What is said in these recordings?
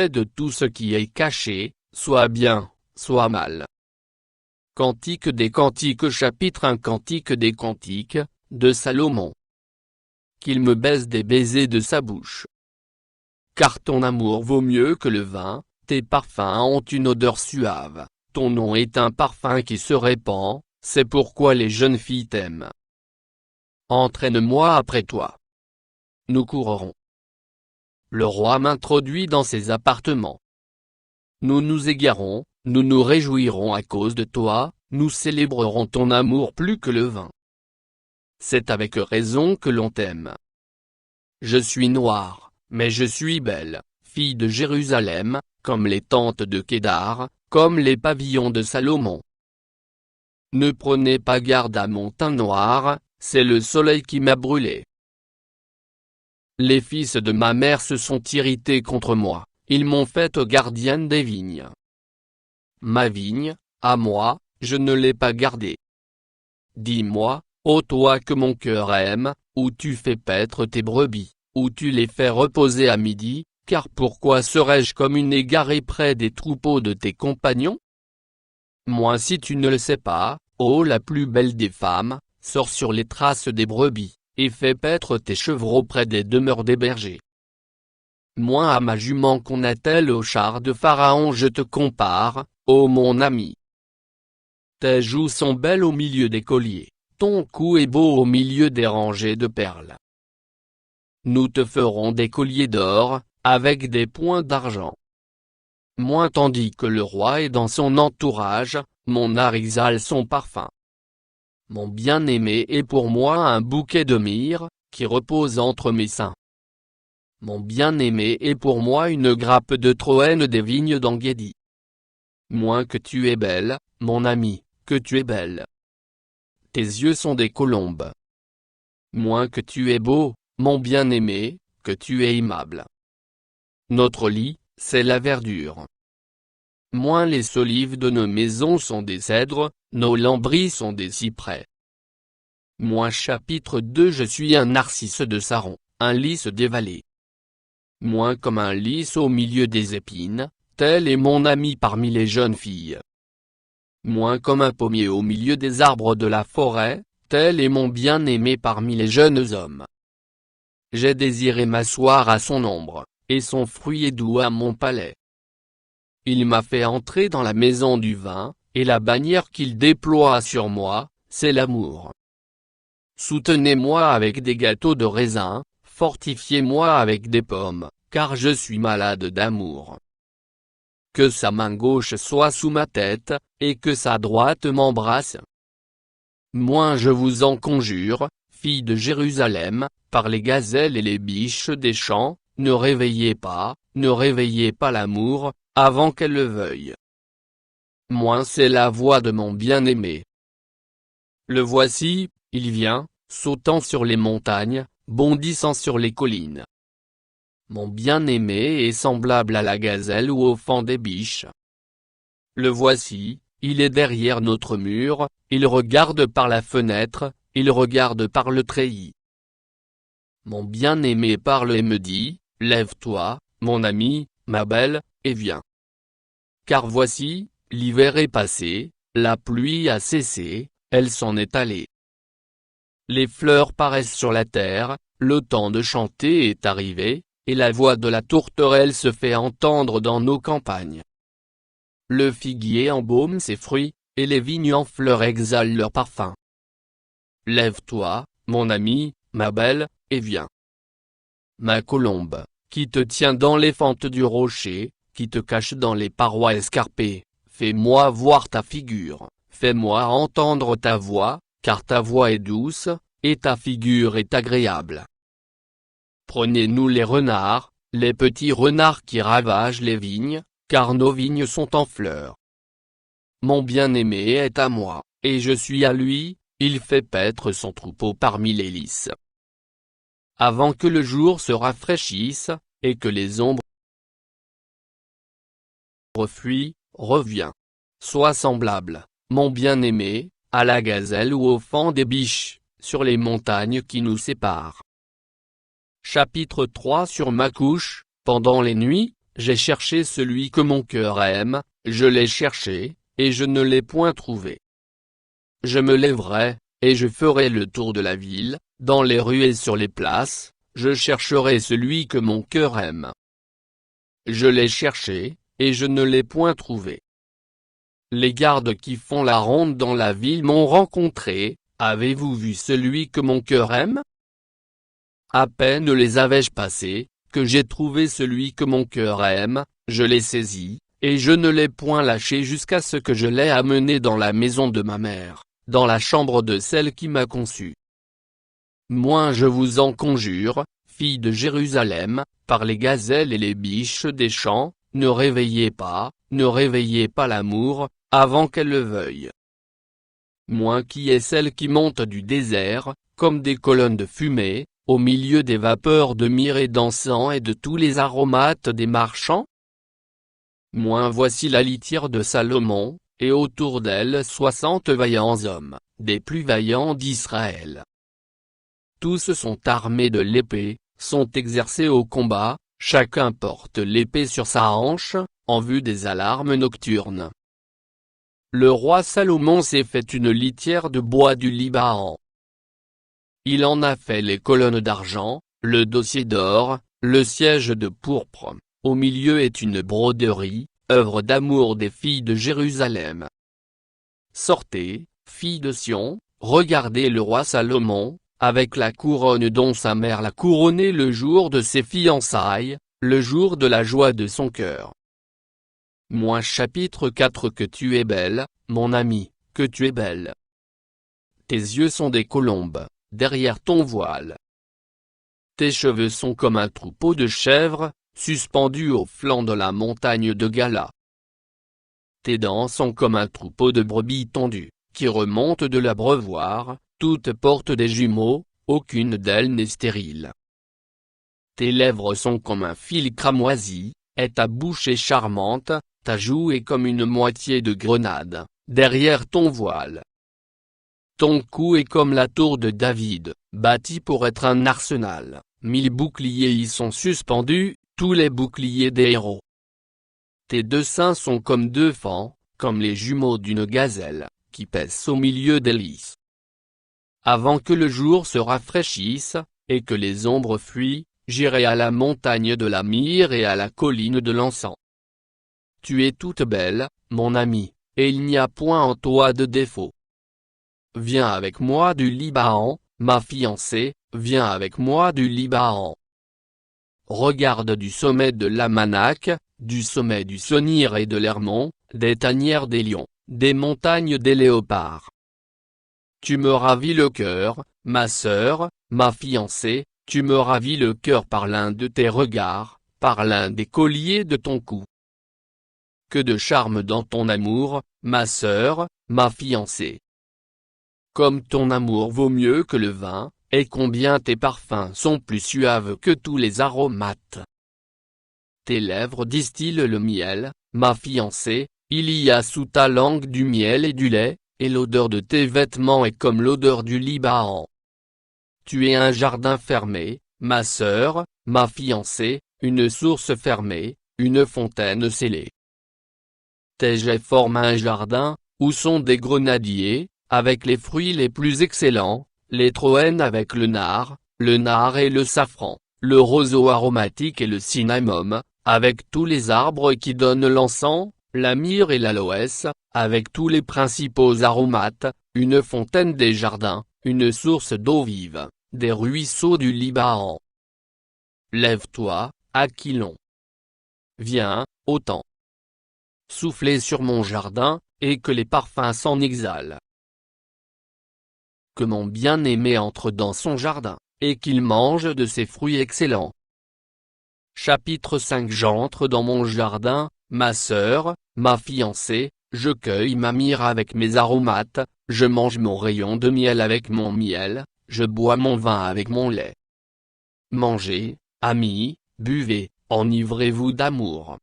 de tout ce qui est caché, soit bien, soit mal. Cantique des Cantiques chapitre 1 Cantique des Cantiques, de Salomon. Qu'il me baise des baisers de sa bouche. Car ton amour vaut mieux que le vin, tes parfums ont une odeur suave, ton nom est un parfum qui se répand, c'est pourquoi les jeunes filles t'aiment. Entraîne-moi après toi. Nous courrons. Le roi m'introduit dans ses appartements. Nous nous égarons, nous nous réjouirons à cause de toi, nous célébrerons ton amour plus que le vin. C'est avec raison que l'on t'aime. Je suis noire, mais je suis belle, fille de Jérusalem, comme les tentes de Kédar, comme les pavillons de Salomon. Ne prenez pas garde à mon teint noir, c'est le soleil qui m'a brûlé. Les fils de ma mère se sont irrités contre moi, ils m'ont faite gardienne des vignes. Ma vigne, à moi, je ne l'ai pas gardée. Dis-moi, ô toi que mon cœur aime, où tu fais paître tes brebis, où tu les fais reposer à midi, car pourquoi serais-je comme une égarée près des troupeaux de tes compagnons? Moi si tu ne le sais pas, ô la plus belle des femmes, sors sur les traces des brebis, et fais paître tes chevreaux près des demeures des bergers. Moi à ma jument qu'on attelle au char de Pharaon je te compare, ô mon ami. Tes joues sont belles au milieu des colliers, ton cou est beau au milieu des rangées de perles. Nous te ferons des colliers d'or, avec des points d'argent. Moi tandis que le roi est dans son entourage, mon art exhale son parfum. Mon bien-aimé est pour moi un bouquet de myrrhe, qui repose entre mes seins. Mon bien-aimé est pour moi une grappe de Troène des vignes d'Engedi. Moins que tu es belle, mon ami, que tu es belle. Tes yeux sont des colombes. Moins que tu es beau, mon bien-aimé, que tu es aimable. Notre lit, c'est la verdure. Moins les solives de nos maisons sont des cèdres, nos lambris sont des cyprès. Moi chapitre 2 Je suis un narcisse de Saron, un lys des vallées. Moins comme un lys au milieu des épines, tel est mon ami parmi les jeunes filles. Moins comme un pommier au milieu des arbres de la forêt, tel est mon bien-aimé parmi les jeunes hommes. J'ai désiré m'asseoir à son ombre, et son fruit est doux à mon palais. Il m'a fait entrer dans la maison du vin, et la bannière qu'il déploie sur moi, c'est l'amour. Soutenez-moi avec des gâteaux de raisin, fortifiez-moi avec des pommes, car je suis malade d'amour. Que sa main gauche soit sous ma tête, et que sa droite m'embrasse. Moi je vous en conjure, filles de Jérusalem, par les gazelles et les biches des champs, ne réveillez pas l'amour, avant qu'elle le veuille. Moi c'est la voix de mon bien-aimé. Le voici, il vient, sautant sur les montagnes, bondissant sur les collines. Mon bien-aimé est semblable à la gazelle ou au faon des biches. Le voici, il est derrière notre mur, il regarde par la fenêtre, il regarde par le treillis. Mon bien-aimé parle et me dit, lève-toi, mon ami, ma belle, et viens. Car voici, l'hiver est passé, la pluie a cessé, elle s'en est allée. Les fleurs paraissent sur la terre, le temps de chanter est arrivé, et la voix de la tourterelle se fait entendre dans nos campagnes. Le figuier embaume ses fruits, et les vignes en fleurs exhalent leur parfum. Lève-toi, mon ami, ma belle, et viens. Ma colombe, qui te tient dans les fentes du rocher, qui te cache dans les parois escarpées, fais-moi voir ta figure, fais-moi entendre ta voix, car ta voix est douce, et ta figure est agréable. Prenez-nous les renards, les petits renards qui ravagent les vignes, car nos vignes sont en fleurs. Mon bien-aimé est à moi, et je suis à lui, il fait paître son troupeau parmi les lys. Avant que le jour se rafraîchisse, et que les ombres fuient, reviens. Sois semblable, mon bien-aimé, à la gazelle ou au faon des biches, sur les montagnes qui nous séparent. Chapitre 3 Sur ma couche, pendant les nuits, j'ai cherché celui que mon cœur aime, je l'ai cherché, et je ne l'ai point trouvé. Je me lèverai, et je ferai le tour de la ville, dans les rues et sur les places, je chercherai celui que mon cœur aime. Je l'ai cherché, et je ne l'ai point trouvé. Les gardes qui font la ronde dans la ville m'ont rencontré, avez-vous vu celui que mon cœur aime? À peine les avais-je passés, que j'ai trouvé celui que mon cœur aime, je l'ai saisi, et je ne l'ai point lâché jusqu'à ce que je l'ai amené dans la maison de ma mère, dans la chambre de celle qui m'a conçu. Moi je vous en conjure, filles de Jérusalem, par les gazelles et les biches des champs, ne réveillez pas l'amour, avant qu'elle le veuille. Moi qui est celle qui monte du désert, comme des colonnes de fumée, au milieu des vapeurs de myrrhe et d'encens et de tous les aromates des marchands? Moi voici la litière de Salomon, et autour d'elle 60 vaillants hommes, des plus vaillants d'Israël. Tous sont armés de l'épée, sont exercés au combat, chacun porte l'épée sur sa hanche, en vue des alarmes nocturnes. Le roi Salomon s'est fait une litière de bois du Liban. Il en a fait les colonnes d'argent, le dossier d'or, le siège de pourpre, au milieu est une broderie, œuvre d'amour des filles de Jérusalem. Sortez, filles de Sion, regardez le roi Salomon, avec la couronne dont sa mère l'a couronné le jour de ses fiançailles, le jour de la joie de son cœur. Moi chapitre 4 Que tu es belle, mon ami, que tu es belle. Tes yeux sont des colombes, derrière ton voile. Tes cheveux sont comme un troupeau de chèvres, suspendus au flanc de la montagne de Gala. Tes dents sont comme un troupeau de brebis tondues, qui remontent de l'abreuvoir, toutes portent des jumeaux, aucune d'elles n'est stérile. Tes lèvres sont comme un fil cramoisi, et ta bouche est charmante, ta joue est comme une moitié de grenade, derrière ton voile. Ton cou est comme la tour de David, bâtie pour être un arsenal, 1000 boucliers y sont suspendus, tous les boucliers des héros. Tes deux seins sont comme deux faons, comme les jumeaux d'une gazelle, qui paissent au milieu des lys. Avant que le jour se rafraîchisse, et que les ombres fuient, j'irai à la montagne de la myrrhe et à la colline de l'encens. Tu es toute belle, mon ami, et il n'y a point en toi de défaut. Viens avec moi du Liban, ma fiancée, viens avec moi du Liban. Regarde du sommet de l'Amanak, du sommet du Sonir et de l'Hermon, des tanières des lions, des montagnes des léopards. Tu me ravis le cœur, ma sœur, ma fiancée, tu me ravis le cœur par l'un de tes regards, par l'un des colliers de ton cou. Que de charme dans ton amour, ma sœur, ma fiancée. Comme ton amour vaut mieux que le vin, et combien tes parfums sont plus suaves que tous les aromates. Tes lèvres distillent le miel, ma fiancée, il y a sous ta langue du miel et du lait, et l'odeur de tes vêtements est comme l'odeur du Liban. Tu es un jardin fermé, ma sœur, ma fiancée, une source fermée, une fontaine scellée. Tes jets forment un jardin, où sont des grenadiers, avec les fruits les plus excellents, les troènes avec le nard et le safran, le roseau aromatique et le cinnamome, avec tous les arbres qui donnent l'encens, la myrrhe et l'aloès, avec tous les principaux aromates, une fontaine des jardins, une source d'eau vive, des ruisseaux du Liban. Lève-toi, Aquilon. Viens, ô temps. Soufflez sur mon jardin, et que les parfums s'en exhalent. Que mon bien-aimé entre dans son jardin, et qu'il mange de ses fruits excellents. Chapitre 5 J'entre dans mon jardin, ma sœur, ma fiancée, je cueille ma myrrhe avec mes aromates, je mange mon rayon de miel avec mon miel, je bois mon vin avec mon lait. Mangez, amis, buvez, enivrez-vous d'amour.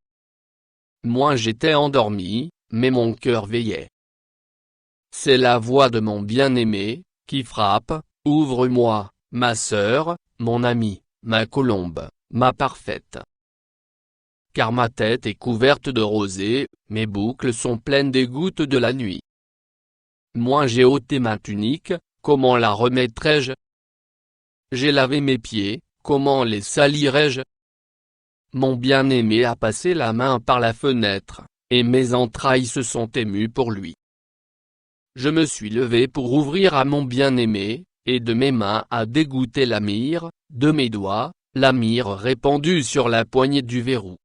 Moi j'étais endormi, mais mon cœur veillait. C'est la voix de mon bien-aimé, qui frappe, ouvre-moi, ma sœur, mon amie, ma colombe, ma parfaite. car ma tête est couverte de rosée, mes boucles sont pleines des gouttes de la nuit. Moi j'ai ôté ma tunique, comment la remettrai-je? J'ai lavé mes pieds, comment les salirai-je? Mon bien-aimé a passé la main par la fenêtre, et mes entrailles se sont émues pour lui. Je me suis levé pour ouvrir à mon bien-aimé, et de mes mains a dégoûté la myrrhe, de mes doigts, la myrrhe répandue sur la poignée du verrou.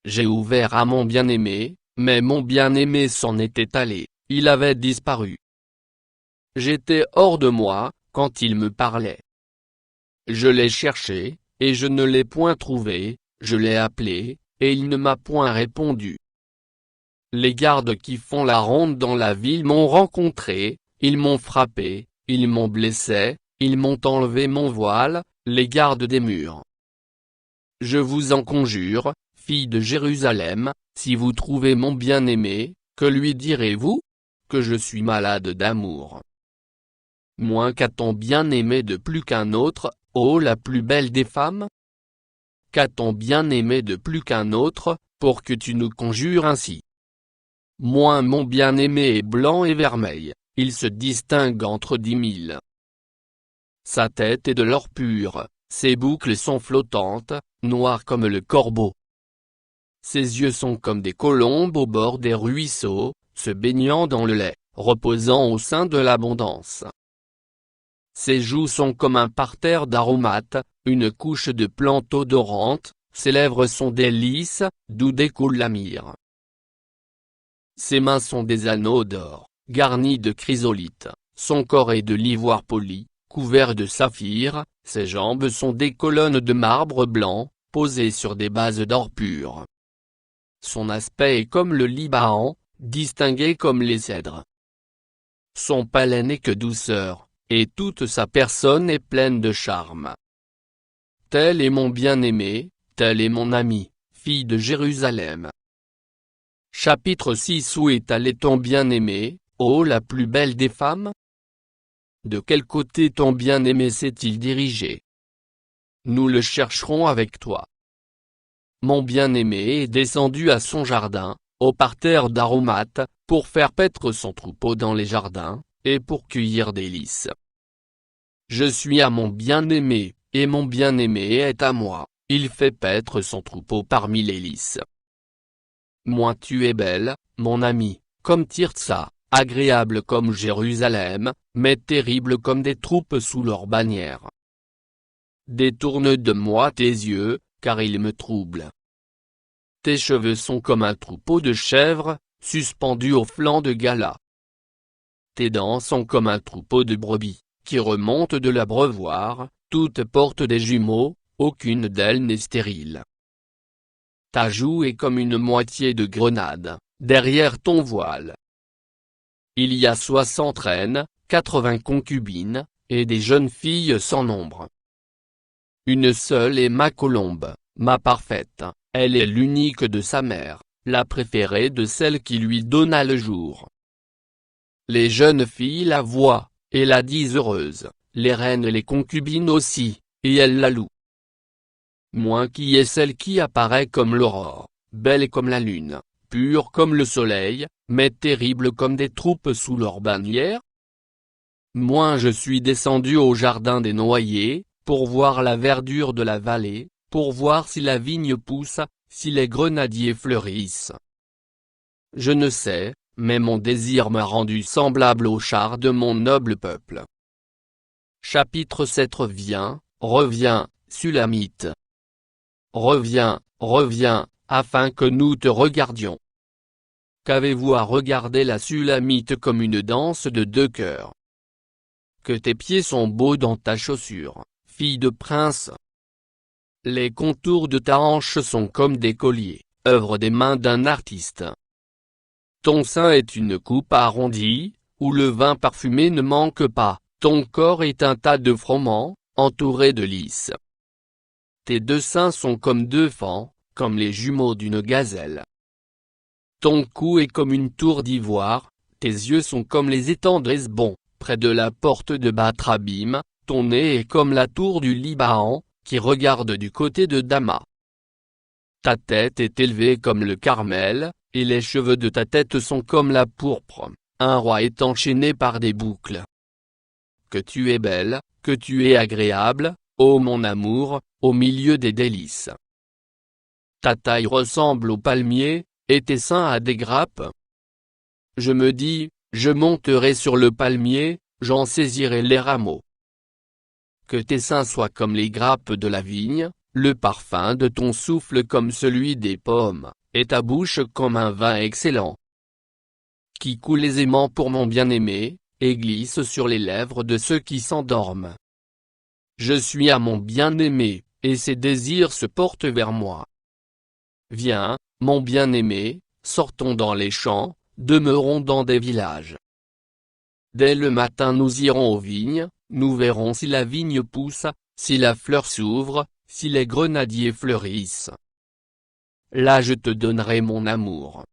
J'ai ouvert à mon bien-aimé, mais mon bien-aimé s'en était allé, il avait disparu. J'étais hors de moi, quand il me parlait. Je l'ai cherché, et je ne l'ai point trouvé, je l'ai appelé, et il ne m'a point répondu. Les gardes qui font la ronde dans la ville m'ont rencontré, ils m'ont frappé, ils m'ont blessé, ils m'ont enlevé mon voile, les gardes des murs. Je vous en conjure, filles de Jérusalem, si vous trouvez mon bien-aimé, que lui direz-vous? Que je suis malade d'amour. Moins qu'a ton bien-aimé de plus qu'un autre, ô la plus belle des femmes? Qu'a ton bien-aimé de plus qu'un autre, pour que tu nous conjures ainsi? Moins mon bien-aimé est blanc et vermeil, il se distingue entre 10 000. Sa tête est de l'or pur, ses boucles sont flottantes, noires comme le corbeau. Ses yeux sont comme des colombes au bord des ruisseaux, se baignant dans le lait, reposant au sein de l'abondance. Ses joues sont comme un parterre d'aromates, une couche de plantes odorantes, ses lèvres sont des lys, d'où découle la myrrhe. Ses mains sont des anneaux d'or, garnis de chrysolites, son corps est de l'ivoire poli, couvert de saphir, ses jambes sont des colonnes de marbre blanc, posées sur des bases d'or pur. Son aspect est comme le Liban, distingué comme les cèdres. Son palais n'est que douceur, et toute sa personne est pleine de charme. Tel est mon bien-aimé, tel est mon ami, fille de Jérusalem. Chapitre 6. Où est allé ton bien-aimé, ô la plus belle des femmes? De quel côté ton bien-aimé s'est-il dirigé? Nous le chercherons avec toi. Mon bien-aimé est descendu à son jardin, au parterre d'aromates, pour faire paître son troupeau dans les jardins, et pour cueillir des lys. Je suis à mon bien-aimé, et mon bien-aimé est à moi, il fait paître son troupeau parmi les lys. Moi tu es belle, mon ami, comme Tirtsa, agréable comme Jérusalem, mais terrible comme des troupes sous leur bannière. Détourne de moi tes yeux, car ils me troublent. Tes cheveux sont comme un troupeau de chèvres, suspendus au flanc de Gala. Tes dents sont comme un troupeau de brebis, qui remontent de l'abreuvoir, toutes portent des jumeaux, aucune d'elles n'est stérile. Ta joue est comme une moitié de grenade, derrière ton voile. Il y a 60 reines, 80 concubines, et des jeunes filles sans nombre. Une seule est ma colombe, ma parfaite, elle est l'unique de sa mère, la préférée de celle qui lui donna le jour. Les jeunes filles la voient, et la disent heureuse, les reines et les concubines aussi, et elles la louent. Moi qui est celle qui apparaît comme l'aurore, belle comme la lune, pure comme le soleil, mais terrible comme des troupes sous leur bannière? Moi je suis descendu au jardin des noyers, pour voir la verdure de la vallée, pour voir si la vigne pousse, si les grenadiers fleurissent. Je ne sais, mais mon désir m'a rendu semblable aux chars de mon noble peuple. Chapitre 7. Reviens, Sulamite. Reviens, reviens, afin que nous te regardions. Qu'avez-vous à regarder la Sulamite comme une danse de deux cœurs? Que tes pieds sont beaux dans ta chaussure, fille de prince. Les contours de ta hanche sont comme des colliers, œuvre des mains d'un artiste. Ton sein est une coupe arrondie, où le vin parfumé ne manque pas, ton corps est un tas de froment, entouré de lys. Tes deux seins sont comme deux fans, comme les jumeaux d'une gazelle. Ton cou est comme une tour d'ivoire, tes yeux sont comme les étangs d'Hesbon, près de la porte de Batrabim, ton nez est comme la tour du Liban, qui regarde du côté de Dama. Ta tête est élevée comme le Carmel, et les cheveux de ta tête sont comme la pourpre, un roi est enchaîné par des boucles. Que tu es belle, que tu es agréable, ô mon amour, au milieu des délices. Ta taille ressemble au palmier, et tes seins à des grappes. Je me dis, je monterai sur le palmier, j'en saisirai les rameaux. Que tes seins soient comme les grappes de la vigne, le parfum de ton souffle comme celui des pommes, et ta bouche comme un vin excellent, qui coule aisément pour mon bien-aimé, et glisse sur les lèvres de ceux qui s'endorment. Je suis à mon bien-aimé, et ses désirs se portent vers moi. Viens, mon bien-aimé, sortons dans les champs, demeurons dans des villages. Dès le matin nous irons aux vignes, nous verrons si la vigne pousse, si la fleur s'ouvre, si les grenadiers fleurissent. Là je te donnerai mon amour.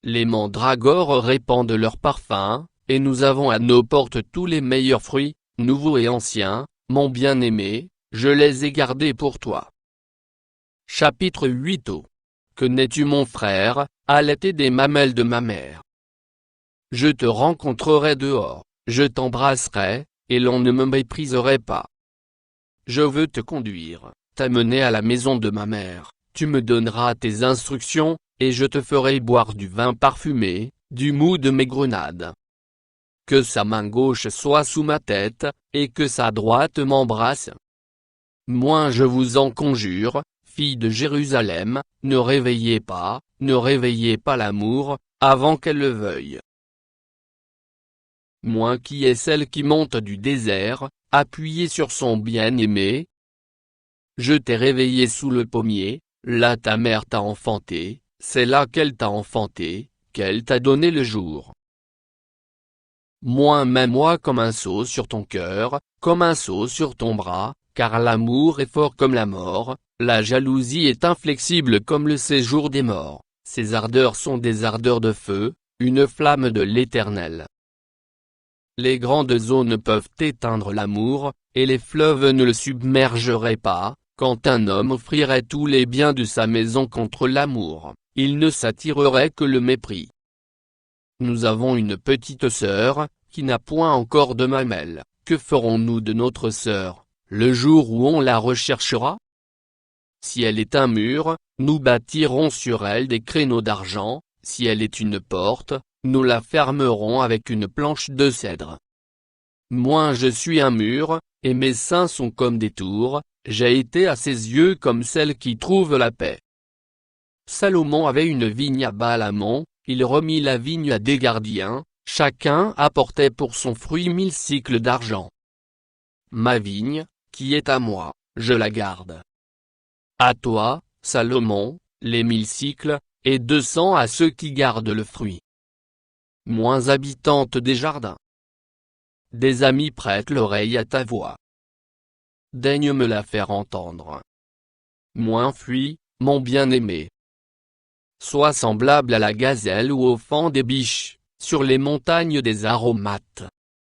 Les mandragores répandent leur parfum, et nous avons à nos portes tous les meilleurs fruits, nouveaux et anciens, mon bien-aimé, je les ai gardés pour toi. Chapitre 8. Oh, que n'es-tu mon frère, allaité des mamelles de ma mère. Je te rencontrerai dehors, je t'embrasserai, et l'on ne me mépriserait pas. Je veux te conduire, t'amener à la maison de ma mère, tu me donneras tes instructions, et je te ferai boire du vin parfumé, du mou de mes grenades. Que sa main gauche soit sous ma tête, et que sa droite m'embrasse. Moi je vous en conjure, filles de Jérusalem, ne réveillez pas l'amour, avant qu'elle le veuille. Moi qui est celle qui monte du désert, appuyée sur son bien-aimé. Je t'ai réveillé sous le pommier, là ta mère t'a enfanté, c'est là qu'elle t'a enfanté, qu'elle t'a donné le jour. Moi mets-moi comme un sceau sur ton cœur, comme un sceau sur ton bras, car l'amour est fort comme la mort, la jalousie est inflexible comme le séjour des morts, ses ardeurs sont des ardeurs de feu, une flamme de l'Éternel. Les grandes eaux ne peuvent éteindre l'amour, et les fleuves ne le submergeraient pas, quand un homme offrirait tous les biens de sa maison contre l'amour, il ne s'attirerait que le mépris. Nous avons une petite sœur, qui n'a point encore de mamelles, que ferons-nous de notre sœur, le jour où on la recherchera? Si elle est un mur, nous bâtirons sur elle des créneaux d'argent, si elle est une porte, nous la fermerons avec une planche de cèdre. Moi je suis un mur, et mes seins sont comme des tours, j'ai été à ses yeux comme celle qui trouve la paix. Salomon avait une vigne à Baal-Hamon, il remit la vigne à des gardiens, chacun apportait pour son fruit 1000 cycles d'argent. Ma vigne, qui est à moi, je la garde. À toi, Salomon, les 1000 cycles, et 200 à ceux qui gardent le fruit. Moins habitante des jardins. Des amis prêtent l'oreille à ta voix. Daigne me la faire entendre. Moins fuis, mon bien-aimé. Sois semblable à la gazelle ou au faon des biches, sur les montagnes des aromates.